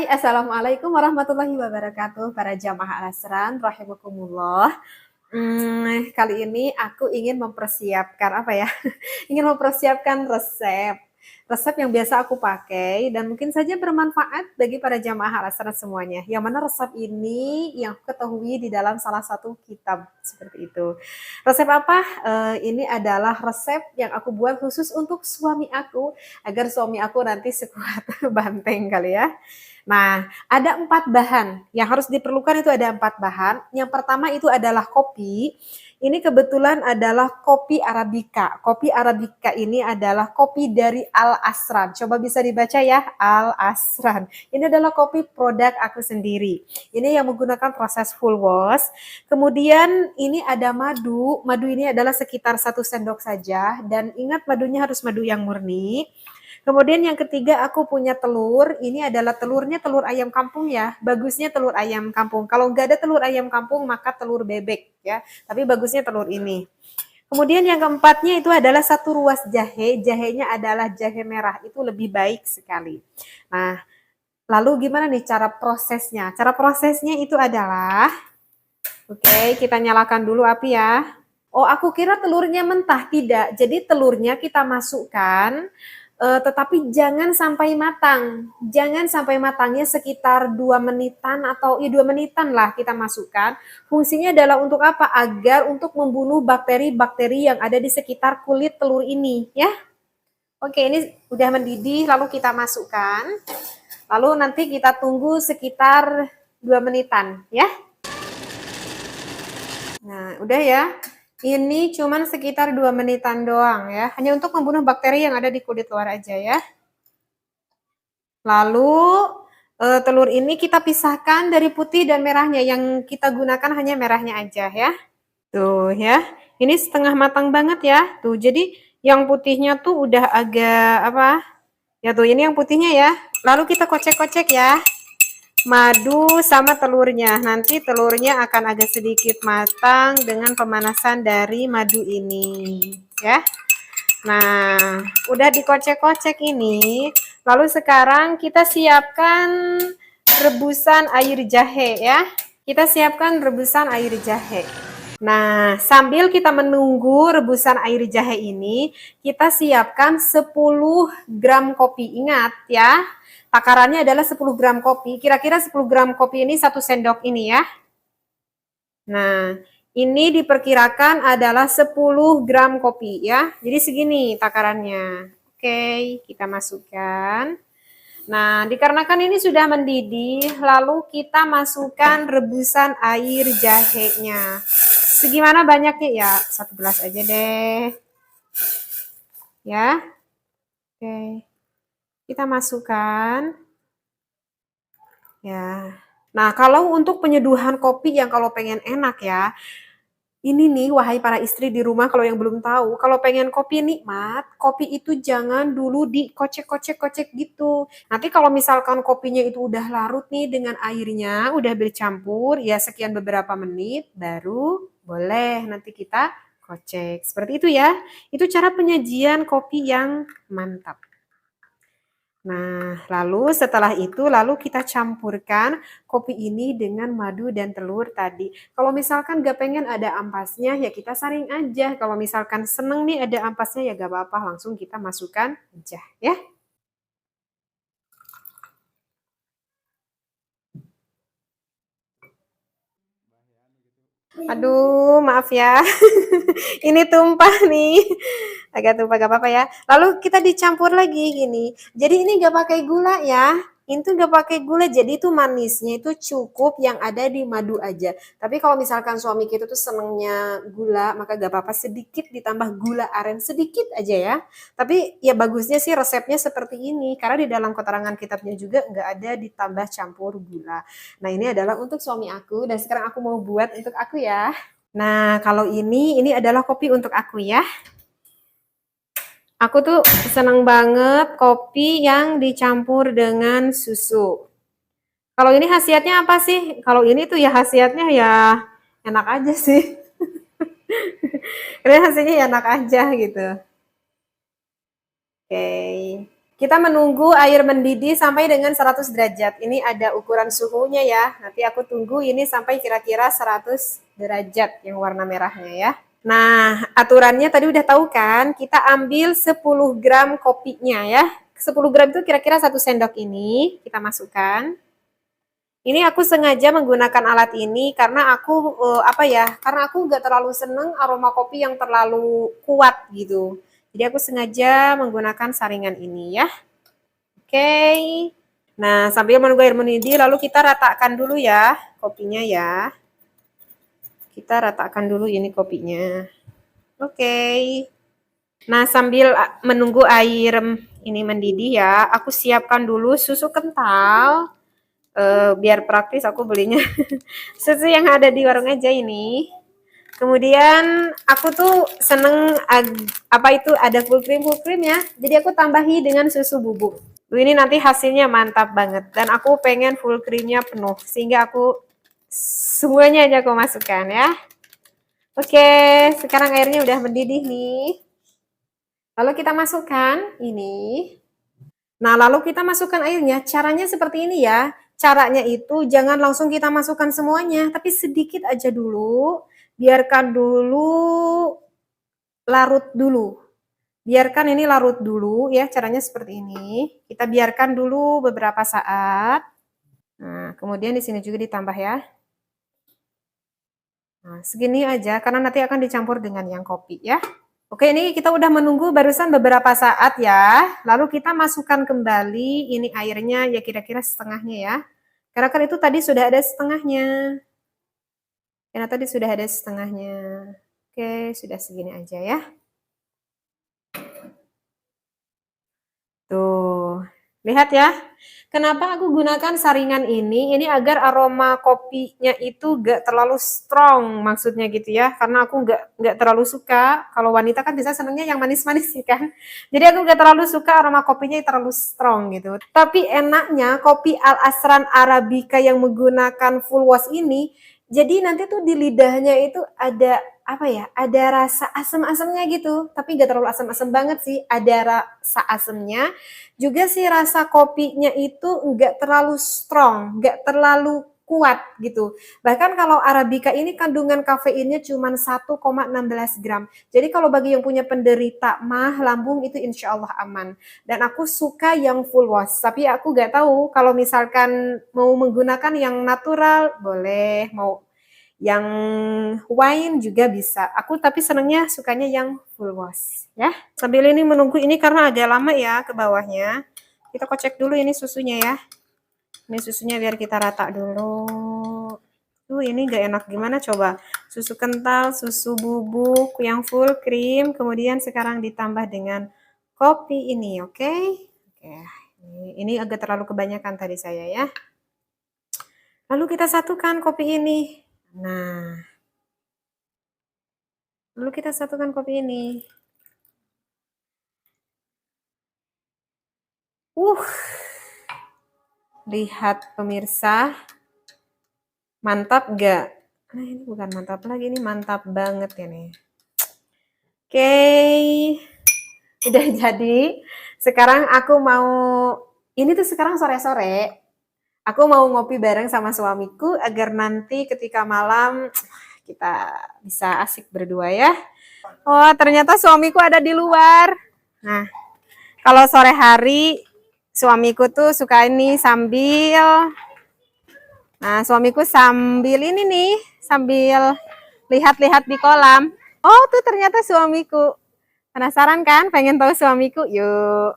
Hai, Assalamualaikum warahmatullahi wabarakatuh, para jamaah Al-Asran, rahimakumullah. Kali ini aku ingin mempersiapkan apa ya? Ingin mempersiapkan resep yang biasa aku pakai dan mungkin saja bermanfaat bagi para jamaah Al-Asran semuanya. Yang mana resep ini yang aku ketahui di dalam salah satu kitab seperti itu. Resep apa? Ini adalah resep yang aku buat khusus untuk suami aku agar suami aku nanti sekuat banteng kali ya. Nah, ada 4 bahan, yang harus diperlukan itu ada 4 bahan. Yang pertama itu adalah kopi, ini kebetulan adalah kopi Arabica. Kopi Arabica ini adalah kopi dari Al Asran. Coba bisa dibaca ya, Al Asran. Ini adalah kopi produk aku sendiri. Ini yang menggunakan proses full wash. Kemudian ini ada madu. Madu ini adalah sekitar 1 sendok saja. Dan ingat madunya harus madu yang murni. Kemudian yang ketiga aku punya telur, ini adalah telurnya telur ayam kampung ya, bagusnya telur ayam kampung. Kalau nggak ada telur ayam kampung maka telur bebek ya, tapi bagusnya telur ini. Kemudian yang keempatnya itu adalah 1 ruas jahe, jahenya adalah jahe merah, itu lebih baik sekali. Nah, lalu gimana nih cara prosesnya? Cara prosesnya itu adalah, oke, kita nyalakan dulu api ya. Oh, aku kira telurnya mentah, tidak. Jadi telurnya kita masukkan tetapi jangan sampai matang. Jangan sampai matangnya sekitar 2 menitan atau ya 2 menitan lah kita masukkan. Fungsinya adalah untuk apa? Agar untuk membunuh bakteri-bakteri yang ada di sekitar kulit telur ini ya. Oke, ini udah mendidih lalu kita masukkan. Lalu nanti kita tunggu sekitar 2 menitan ya. Nah, udah ya. Ini cuman sekitar 2 menitan doang ya. Hanya untuk membunuh bakteri yang ada di kulit luar aja ya. Lalu telur ini kita pisahkan dari putih dan merahnya. Yang kita gunakan hanya merahnya aja ya. Tuh ya. Ini setengah matang banget ya. Tuh, jadi yang putihnya tuh udah agak apa? Ya tuh, ini yang putihnya ya. Lalu kita kocek-kocek ya. Madu sama telurnya. Nanti telurnya akan agak sedikit matang dengan pemanasan dari madu ini ya. Nah, udah dikocek-kocek ini. Lalu sekarang kita siapkan rebusan air jahe ya. Kita siapkan rebusan air jahe. Nah, sambil kita menunggu rebusan air jahe ini, kita siapkan 10 gram kopi. Ingat ya, takarannya adalah 10 gram kopi. Kira-kira 10 gram kopi ini 1 sendok ini ya. Nah, ini diperkirakan adalah 10 gram kopi ya. Jadi segini takarannya. Oke, kita masukkan. Nah, dikarenakan ini sudah mendidih, lalu kita masukkan rebusan air jahenya. Segimana banyaknya ya? 1 gelas aja deh. Ya. Oke. Kita masukkan. Ya. Nah, kalau untuk penyeduhan kopi yang kalau pengen enak ya, ini nih wahai para istri di rumah kalau yang belum tahu, kalau pengen kopi nikmat, kopi itu jangan dulu dikocek-kocek-kocek gitu. Nanti kalau misalkan kopinya itu udah larut nih dengan airnya, udah bercampur, ya sekian beberapa menit, baru boleh nanti kita kocek. Seperti itu ya. Itu cara penyajian kopi yang mantap. Nah, lalu setelah itu, lalu kita campurkan kopi ini dengan madu dan telur tadi. Kalau misalkan gak pengen ada ampasnya, ya kita saring aja. Kalau misalkan seneng nih ada ampasnya, ya gak apa-apa, langsung kita masukkan aja ya. Aduh, maaf ya. Ini tumpah nih. Agak tumpah gak apa-apa ya. Lalu kita dicampur lagi gini. Jadi ini gak pakai gula ya. Ini tuh gak pakai gula, jadi itu manisnya itu cukup yang ada di madu aja. Tapi kalau misalkan suami kita tuh senengnya gula, maka gak apa-apa sedikit ditambah gula aren sedikit aja ya. Tapi ya bagusnya sih resepnya seperti ini, karena di dalam keterangan kitabnya juga nggak ada ditambah campur gula. Nah, ini adalah untuk suami aku dan sekarang aku mau buat untuk aku ya. Nah, kalau ini adalah kopi untuk aku ya. Aku tuh seneng banget kopi yang dicampur dengan susu. Kalau ini khasiatnya apa sih? Kalau ini tuh ya khasiatnya ya enak aja sih. Karena hasilnya ya enak aja gitu. Oke. Kita menunggu air mendidih sampai dengan 100 derajat. Ini ada ukuran suhunya ya. Nanti aku tunggu ini sampai kira-kira 100 derajat yang warna merahnya ya. Nah, aturannya tadi udah tahu kan? Kita ambil 10 gram kopinya ya. 10 gram itu kira-kira 1 sendok ini kita masukkan. Ini aku sengaja menggunakan alat ini karena aku Karena aku nggak terlalu seneng aroma kopi yang terlalu kuat gitu. Jadi aku sengaja menggunakan saringan ini ya. Oke. Nah, sambil menunggu air mendidih lalu kita ratakan dulu ya kopinya ya. Kita ratakan dulu ini kopinya. Oke. Nah, sambil menunggu air ini mendidih ya, aku siapkan dulu susu kental. Biar praktis aku belinya susu yang ada di warung aja ini. Kemudian aku tuh seneng ada full cream ya. Jadi aku tambahi dengan susu bubuk. Ini nanti hasilnya mantap banget dan aku pengen full creamnya penuh sehingga aku semuanya aja aku masukkan ya. Oke, sekarang airnya udah mendidih nih. Lalu kita masukkan ini. Nah, lalu kita masukkan airnya. Caranya seperti ini ya. Caranya itu jangan langsung kita masukkan semuanya, tapi sedikit aja dulu. Biarkan dulu larut dulu. Biarkan ini larut dulu ya. Caranya seperti ini. Kita biarkan dulu beberapa saat. Nah, kemudian di sini juga ditambah ya. Nah, segini aja karena nanti akan dicampur dengan yang kopi ya. Oke, ini kita udah menunggu barusan beberapa saat ya. Lalu kita masukkan kembali ini airnya ya kira-kira setengahnya ya. Karena kan itu tadi sudah ada setengahnya. Karena tadi sudah ada setengahnya. Oke, sudah segini aja ya. Tuh, lihat ya. Kenapa aku gunakan saringan ini? Ini agar aroma kopinya itu gak terlalu strong, maksudnya gitu ya. Karena aku gak terlalu suka. Kalau wanita kan bisa senangnya yang manis-manis sih kan. Jadi aku gak terlalu suka aroma kopinya terlalu strong gitu. Tapi enaknya kopi Al Asran Arabica yang menggunakan full wash ini, jadi nanti tuh di lidahnya itu ada ada rasa asam-asamnya gitu. Tapi gak terlalu asam-asam banget sih. Ada rasa asamnya. Juga sih rasa kopinya itu nggak terlalu strong, nggak terlalu kuat gitu. Bahkan kalau Arabica ini kandungan kafeinnya cuma 1,16 gram. Jadi kalau bagi yang punya penderita mah lambung itu insya Allah aman. Dan aku suka yang full wash. Tapi aku nggak tahu kalau misalkan mau menggunakan yang natural boleh, mau yang wine juga bisa. Aku tapi senangnya sukanya yang full wash ya. Sambil ini menunggu ini karena agak lama ya ke bawahnya. Kita kocek dulu ini susunya ya. Ini susunya biar kita rata dulu. Ini gak enak gimana coba. Susu kental, susu bubuk yang full cream, kemudian sekarang ditambah dengan kopi ini, oke? Oke. Ini agak terlalu kebanyakan tadi saya ya. Lalu kita satukan kopi ini. Nah, lalu kita satukan kopi ini. Lihat pemirsa, mantap gak? Nah ini bukan mantap lagi, ini mantap banget ya nih. Oke, udah jadi. Sekarang aku mau, ini tuh sekarang sore-sore. Aku mau ngopi bareng sama suamiku agar nanti ketika malam kita bisa asik berdua ya. Oh, ternyata suamiku ada di luar. Nah, kalau sore hari suamiku tuh suka ini sambil suamiku sambil ini nih, sambil lihat-lihat di kolam. Oh, tuh ternyata suamiku. Penasaran kan? Pengen tahu suamiku? Yuk.